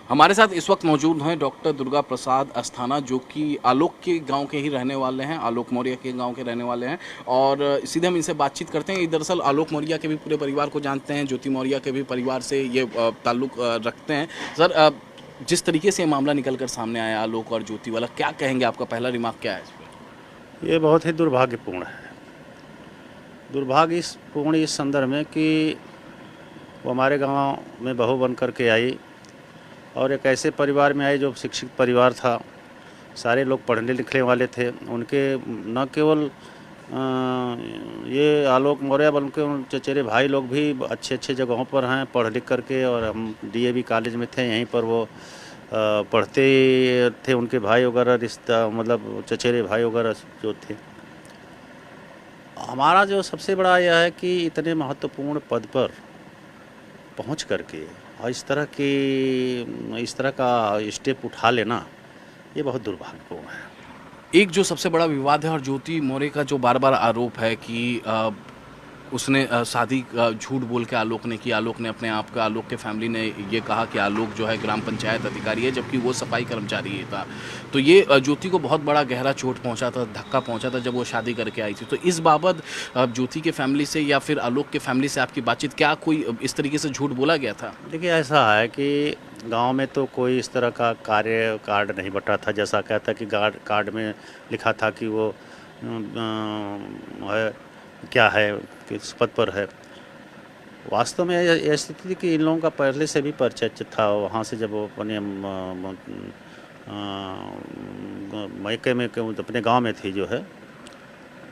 हमारे साथ इस वक्त मौजूद हैं डॉक्टर दुर्गा प्रसाद अस्थाना, जो कि आलोक के गांव के ही रहने वाले हैं, आलोक मौर्य के गांव के रहने वाले हैं। और सीधे हम इनसे बातचीत करते हैं। ये दरअसल आलोक मौर्य के भी पूरे परिवार को जानते हैं, ज्योति मौर्य के भी परिवार से ये ताल्लुक़ रखते हैं। सर, जिस तरीके से ये मामला निकल कर सामने आया आलोक और ज्योति वाला, क्या कहेंगे? आपका पहला रिमार्क क्या है इस पर? ये बहुत ही दुर्भाग्यपूर्ण है। दुर्भाग्यपूर्ण इस संदर्भ में कि वो हमारे गांव में बहू बन कर के आई और एक ऐसे परिवार में आई जो शिक्षित परिवार था। सारे लोग पढ़ने लिखने वाले थे। उनके न केवल ये आलोक मौर्य बल्कि उन चचेरे भाई लोग भी अच्छे अच्छे जगहों पर हैं पढ़ लिख करके। और हम डीएवी कॉलेज में थे, यहीं पर वो पढ़ते थे। उनके भाई वगैरह रिश्ता मतलब चचेरे भाई वगैरह जो थे। हमारा जो सबसे बड़ा यह है कि इतने महत्वपूर्ण पद पर पहुंच करके और इस तरह का स्टेप उठा लेना ये बहुत दुर्भाग्यपूर्ण है। एक जो सबसे बड़ा विवाद है और ज्योति मौर्य का जो बार बार आरोप है कि उसने शादी झूठ बोल के आलोक ने की। आलोक ने अपने आप का, आलोक के फैमिली ने ये कहा कि आलोक जो है ग्राम पंचायत अधिकारी है, जबकि वो सफाई कर्मचारी ही था। तो ये ज्योति को बहुत बड़ा गहरा चोट पहुंचा था, धक्का पहुंचा था जब वो शादी करके आई थी। तो इस बाबत ज्योति के फैमिली से या फिर आलोक के फैमिली से आपकी बातचीत, क्या कोई इस तरीके से झूठ बोला गया था? देखिए, ऐसा है कि गांव में तो कोई इस तरह का कार्ड नहीं बटा था। जैसा कहता कि कार्ड में लिखा था कि वो है क्या है, किस पद पर है। वास्तव में यह स्थिति थी कि इन लोगों का पहले से भी परिचय था। वहाँ से जब वो अपने मायके में अपने गांव में थी जो है,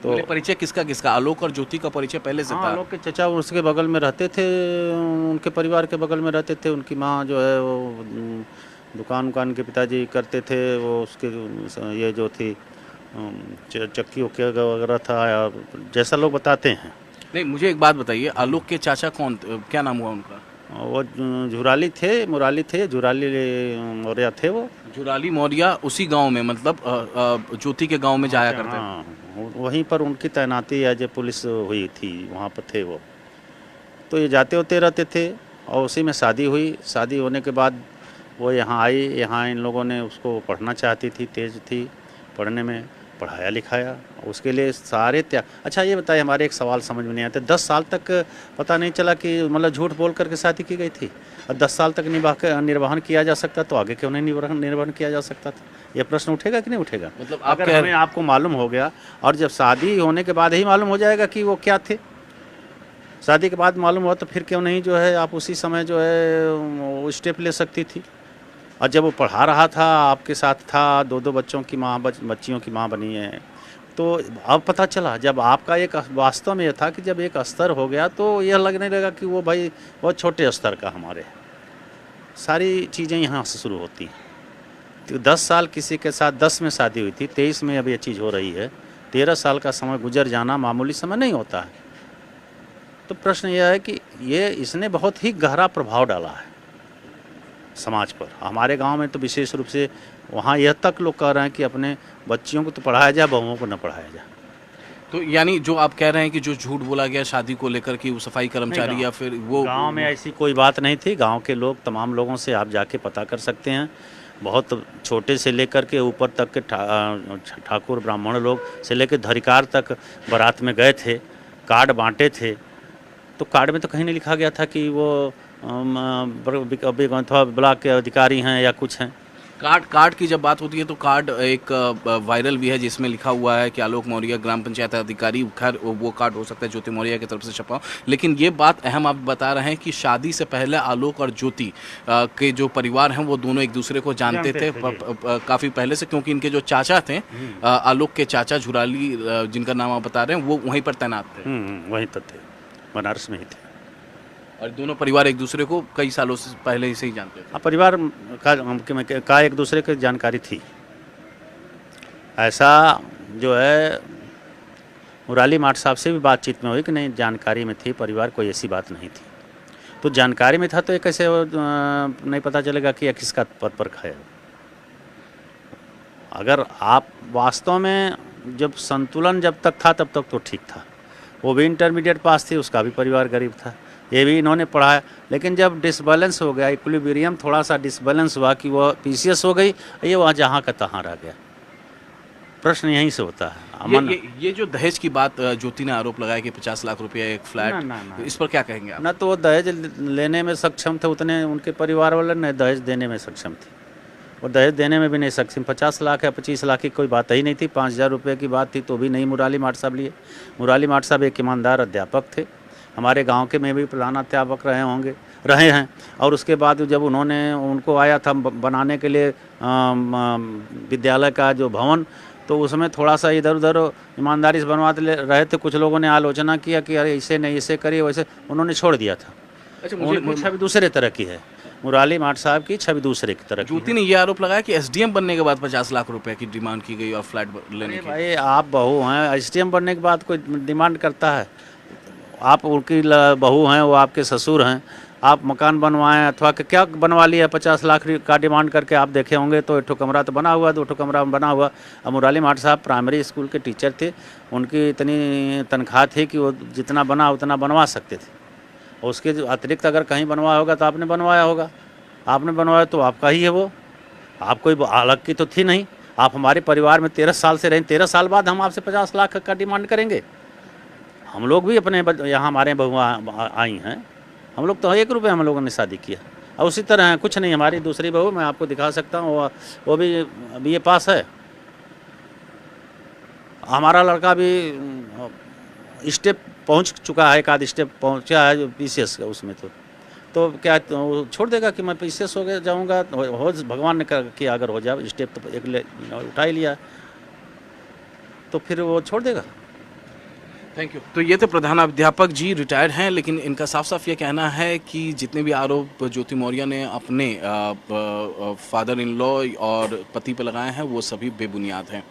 तो परिचय किसका? आलोक और ज्योति का परिचय पहले से था। आलोक के चचा उसके बगल में रहते थे, उनके परिवार के बगल में रहते थे। उनकी माँ जो है वो दुकान के पिताजी करते थे। वो उसके ये जो थी चक्की वगैरह था, या जैसा लोग बताते हैं। नहीं, मुझे एक बात बताइए, आलोक के चाचा कौन, क्या नाम हुआ उनका? वो झुराली थे, झुराली मौर्य थे। वो झुराली मौर्य उसी गांव में, मतलब ज्योति के गांव में जाया करते थे? हाँ, वहीं पर उनकी तैनाती एज ए पुलिस हुई थी, वहाँ पर थे वो। तो ये जाते होते रहते थे और उसी में शादी हुई। शादी होने के बाद वो यहाँ आई। यहाँ इन लोगों ने उसको पढ़ना चाहती थी, तेज थी पढ़ने में, पढ़ाया लिखाया। उसके लिए सारे त्याग। अच्छा ये बताइए, हमारे एक सवाल समझ में नहीं आता, 10 साल तक पता नहीं चला कि मतलब झूठ बोल करके शादी की गई थी? और 10 साल तक निर्वहन किया जा सकता तो आगे क्यों नहीं निर्वहन किया जा सकता था? यह प्रश्न उठेगा कि नहीं उठेगा? मतलब अगर हमें आपको मालूम हो गया और जब शादी होने के बाद ही मालूम हो जाएगा कि वो क्या थे, शादी के बाद मालूम हुआ, तो फिर क्यों नहीं जो है आप उसी समय जो है वो स्टेप ले सकती थी? और जब वो पढ़ा रहा था, आपके साथ था, 2 बच्चों की माँ, बच्चियों की माँ बनी है, तो अब पता चला जब आपका एक वास्तव में यह था कि जब एक स्तर हो गया तो यह लगने लगा कि वो भाई बहुत छोटे स्तर का हमारे सारी चीज़ें यहाँ से शुरू होती हैं। तो 10 साल किसी के साथ 10 में शादी हुई थी, 23 में अब ये चीज़ हो रही है। 13 साल का समय गुजर जाना मामूली समय नहीं होता है। तो प्रश्न यह है कि इसने बहुत ही गहरा प्रभाव डाला है समाज पर। हमारे गांव में तो विशेष रूप से वहाँ यह तक लोग कह रहे हैं कि अपने बच्चियों को तो पढ़ाया जाए, बहुओं को न पढ़ाया जाए। तो यानी जो आप कह रहे हैं कि जो झूठ बोला गया शादी को लेकर कि वो सफाई कर्मचारी या फिर वो, गांव में ऐसी कोई बात नहीं थी। गांव के लोग, तमाम लोगों से आप जाके पता कर सकते हैं। बहुत छोटे से लेकर के ऊपर तक के ठाकुर ब्राह्मण लोग से लेकर धरिकार तक बारात में गए थे, कार्ड बांटे थे। तो कार्ड में तो कहीं नहीं लिखा गया था कि वो ब्लॉक के अधिकारी हैं या कुछ हैं। कार्ड की जब बात होती है तो कार्ड एक वायरल भी है जिसमें लिखा हुआ है कि आलोक मौर्य ग्राम पंचायत अधिकारी। खैर वो कार्ड हो सकता है ज्योति मौर्य की तरफ से छपा हो, लेकिन ये बात अहम आप बता रहे हैं कि शादी से पहले आलोक और ज्योति के जो परिवार हैं वो दोनों एक दूसरे को जानते थे काफ़ी पहले से, क्योंकि इनके जो चाचा थे, आलोक के चाचा झुराली जिनका नाम आप बता रहे हैं, वो वहीं पर तैनात थे। वहीं पर थे, बनारस में ही थे। और दोनों परिवार एक दूसरे को कई सालों से पहले से ही जानते थे। परिवार का एक दूसरे की जानकारी थी। ऐसा जो है मुराली माठ साहब से भी बातचीत में हुई कि नहीं, जानकारी में थी परिवार, कोई ऐसी बात नहीं थी। तो जानकारी में था तो ये कैसे नहीं पता चलेगा कि यह किसका पद पर है? अगर आप वास्तव में जब संतुलन जब तक था तब तक तो ठीक था। वो भी इंटरमीडिएट पास थी, उसका भी परिवार गरीब था। ये भी इन्होंने पढ़ाया। लेकिन जब डिसबैलेंस हो गया, इक्विलिब्रियम थोड़ा सा डिसबैलेंस हुआ कि वो पीसीएस हो गई, ये वहाँ जहाँ का तहाँ रह गया। प्रश्न यहीं से होता है। अमन ये जो दहेज की बात ज्योति ने आरोप लगाया कि 50 लाख रुपया एक फ्लैट, ना। इस पर क्या कहेंगे आप? ना तो वो दहेज लेने में सक्षम थे उतने, उनके परिवार वाले न दहेज देने में सक्षम थे। वो दहेज देने में भी नहीं सक्षम। 50 लाख या 25 लाख की कोई बात ही नहीं थी। 5,000 रुपये की बात थी तो भी नहीं मुराली माट साहब लिए। मुराली माट साहब एक ईमानदार अध्यापक थे, हमारे गांव के में भी प्रधानाध्यापक रहे हैं। और उसके बाद जब उनको आया था बनाने के लिए विद्यालय का जो भवन, तो उसमें थोड़ा सा इधर उधर ईमानदारी से बनवा रहे थे। कुछ लोगों ने आलोचना किया कि अरे ऐसे नहीं, ऐसे करिए, वैसे उन्होंने छोड़ दिया था। अच्छा, उनकी छवि दूसरे तरह की है, मुराली माट साहब की छवि दूसरे की तरह की ज्योति ने ये आरोप लगाया कि एसडीएम बनने के बाद 50 लाख रुपए की डिमांड की गई और फ्लैट लेने की। भाई आप बहू हैं, एसडीएम बनने के बाद कोई डिमांड करता है? आप उनकी बहू हैं, वो आपके ससुर हैं, आप मकान बनवाएं अथवा क्या बनवा लिया 50 लाख का डिमांड करके? आप देखे होंगे तो एक ठो कमरा तो बना हुआ, 2 ठो कमरा बना हुआ। अब मुराली माट साहब प्राइमरी स्कूल के टीचर थे, उनकी इतनी तनख्वाह थी कि वो जितना बना उतना बनवा सकते थे। और उसके अतिरिक्त अगर कहीं बनवाया होगा तो आपने बनवाया होगा, आपने बनवाया तो आपका ही है वो, आप कोई अलग की तो थी नहीं। आप हमारे परिवार में 13 साल से रहें, 13 साल बाद हम आपसे 50 लाख का डिमांड करेंगे? हम लोग भी अपने यहाँ हमारे बहुआ आई हैं, हम लोग तो 1 रुपये हम लोगों ने शादी किया। और उसी तरह है, कुछ नहीं। हमारी दूसरी बहू मैं आपको दिखा सकता हूँ, वो भी BA पास है। हमारा लड़का भी स्टेप पहुँच चुका है, एक आध स्टेप पहुँचा है जो PCS का उसमें। तो क्या तो छोड़ देगा कि मैं PCS हो गया जाऊँगा? हो भगवान ने किया, अगर हो जाए स्टेप तो एक उठा ही लिया, तो फिर वो छोड़ देगा। Thank you. तो ये थे प्रधानाध्यापक जी, रिटायर्ड हैं, लेकिन इनका साफ साफ ये कहना है कि जितने भी आरोप ज्योति मौर्य ने अपने फादर इन लॉ और पति पर लगाए हैं वो सभी बेबुनियाद हैं।